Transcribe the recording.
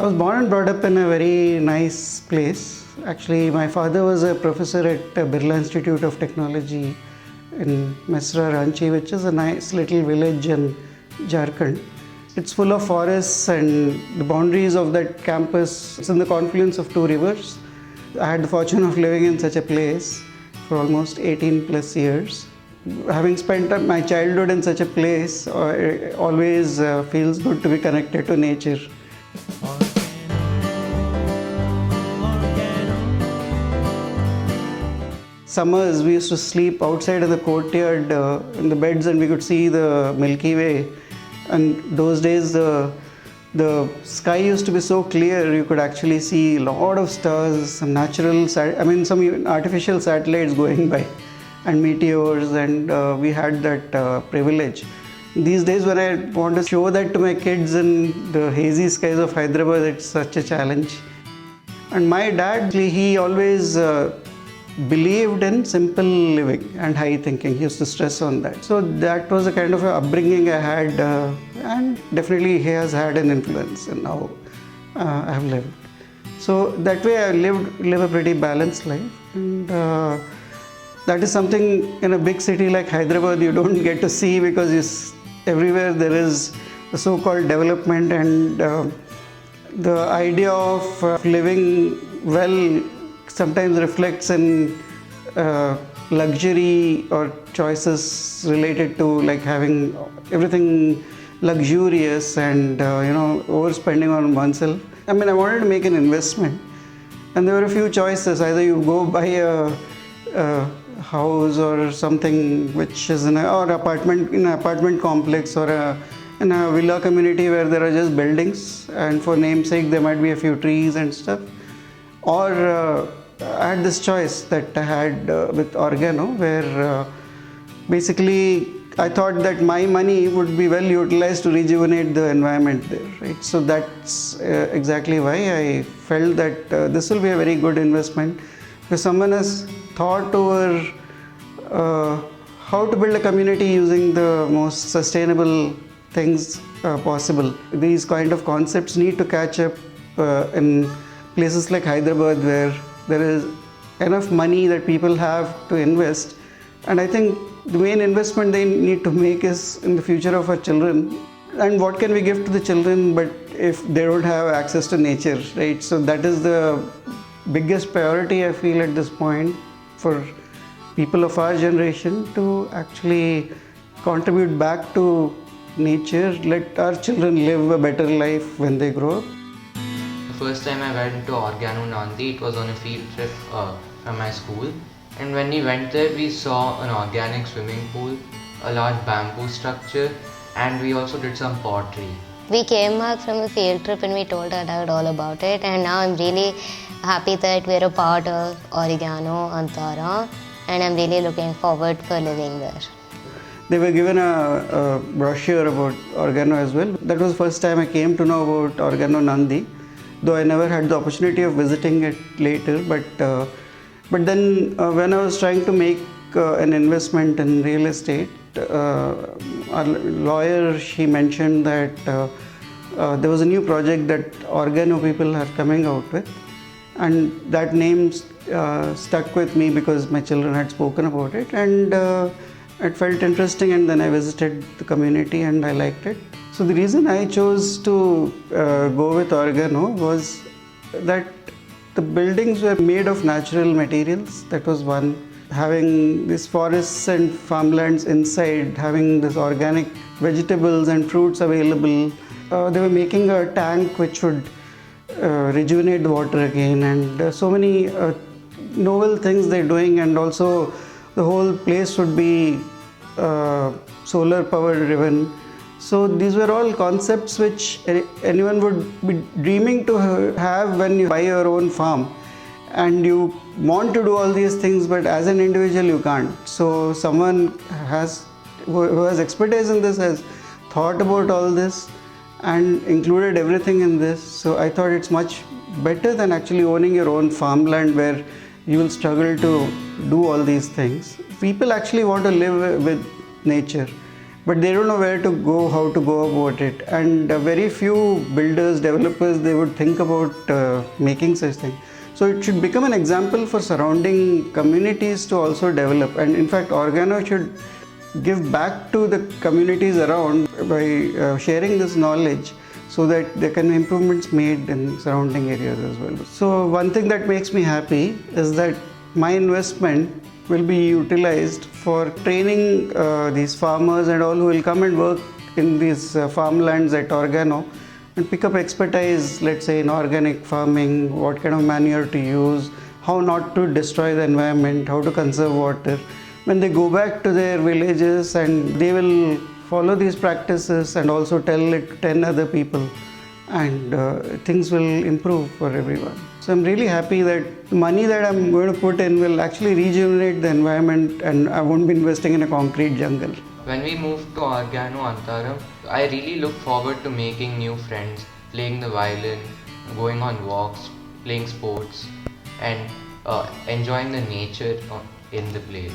I was born and brought up in a very nice place. Actually, my father was a professor at Birla Institute of Technology in Mesra Ranchi, which is a nice little village in Jharkhand. It's full of forests, and the boundaries of that campus, it's in the confluence of two rivers. I had the fortune of living in such a place for almost 18 plus years. Having spent my childhood in such a place, it always feels good to be connected to nature. Summers, we used to sleep outside in the courtyard in the beds, and we could see the Milky Way. And those days, the sky used to be so clear, you could actually see a lot of stars, some some even artificial satellites going by, and meteors, and we had that privilege. These days, when I want to show that to my kids in the hazy skies of Hyderabad, it's such a challenge. And my dad, he always believed in simple living and high thinking. He used to stress on that. So that was a kind of upbringing I had, and definitely he has had an influence in how I have lived. So that way I live a pretty balanced life, and that is something in a big city like Hyderabad you don't get to see, because everywhere there is the so-called development, and the idea of living well sometimes reflects in luxury or choices related to like having everything luxurious and overspending on oneself. I wanted to make an investment, and there were a few choices. Either you go buy a house or something which is in an apartment complex, or in a villa community where there are just buildings, and for namesake there might be a few trees and stuff. Or I had this choice that I had with Organo, where basically I thought that my money would be well utilized to rejuvenate the environment there, right? So that's exactly why I felt that this will be a very good investment, because someone has thought over how to build a community using the most sustainable things possible. These kind of concepts need to catch up in places like Hyderabad, where there is enough money that people have to invest. And I think the main investment they need to make is in the future of our children. And what can we give to the children but if they don't have access to nature, right? So that is the biggest priority I feel at this point for people of our generation, to actually contribute back to nature, let our children live a better life when they grow up. First time I went to Organo Nandi, it was on a field trip from my school, and when we went there we saw an organic swimming pool, a large bamboo structure, and we also did some pottery. We came back from a field trip and we told our dad all about it, and now I'm really happy that we're a part of Organo Antara, and I'm really looking forward for living there. They were given a brochure about Organo as well. That was the first time I came to know about Organo Nandi, though I never had the opportunity of visiting it later. But then when I was trying to make an investment in real estate, our lawyer, she mentioned that there was a new project that Organo people are coming out with, and that name stuck with me because my children had spoken about it, and it felt interesting, and then I visited the community and I liked it. So the reason I chose to go with Organo was that the buildings were made of natural materials. That was one. Having these forests and farmlands inside, having this organic vegetables and fruits available. They were making a tank which would rejuvenate the water again, and so many novel things they're doing, and also the whole place would be solar power driven. So these were all concepts which anyone would be dreaming to have when you buy your own farm, and you want to do all these things, but as an individual you can't. So someone who has expertise in this has thought about all this and included everything in this. So I thought it's much better than actually owning your own farmland where you will struggle to do all these things. People actually want to live with nature, but they don't know where to go, how to go about it. And very few builders, developers, they would think about making such things. So it should become an example for surrounding communities to also develop. And in fact, Organo should give back to the communities around by sharing this knowledge, so that there can be improvements made in surrounding areas as well. So one thing that makes me happy is that my investment will be utilized for training these farmers and all who will come and work in these farmlands at Organo and pick up expertise, let's say in organic farming, what kind of manure to use, how not to destroy the environment, how to conserve water. When they go back to their villages, and they will follow these practices and also tell it to 10 other people, and things will improve for everyone. So I'm really happy that the money that I'm going to put in will actually rejuvenate the environment, and I won't be investing in a concrete jungle. When we moved to Organo Antaram, I really look forward to making new friends, playing the violin, going on walks, playing sports, and enjoying the nature in the place.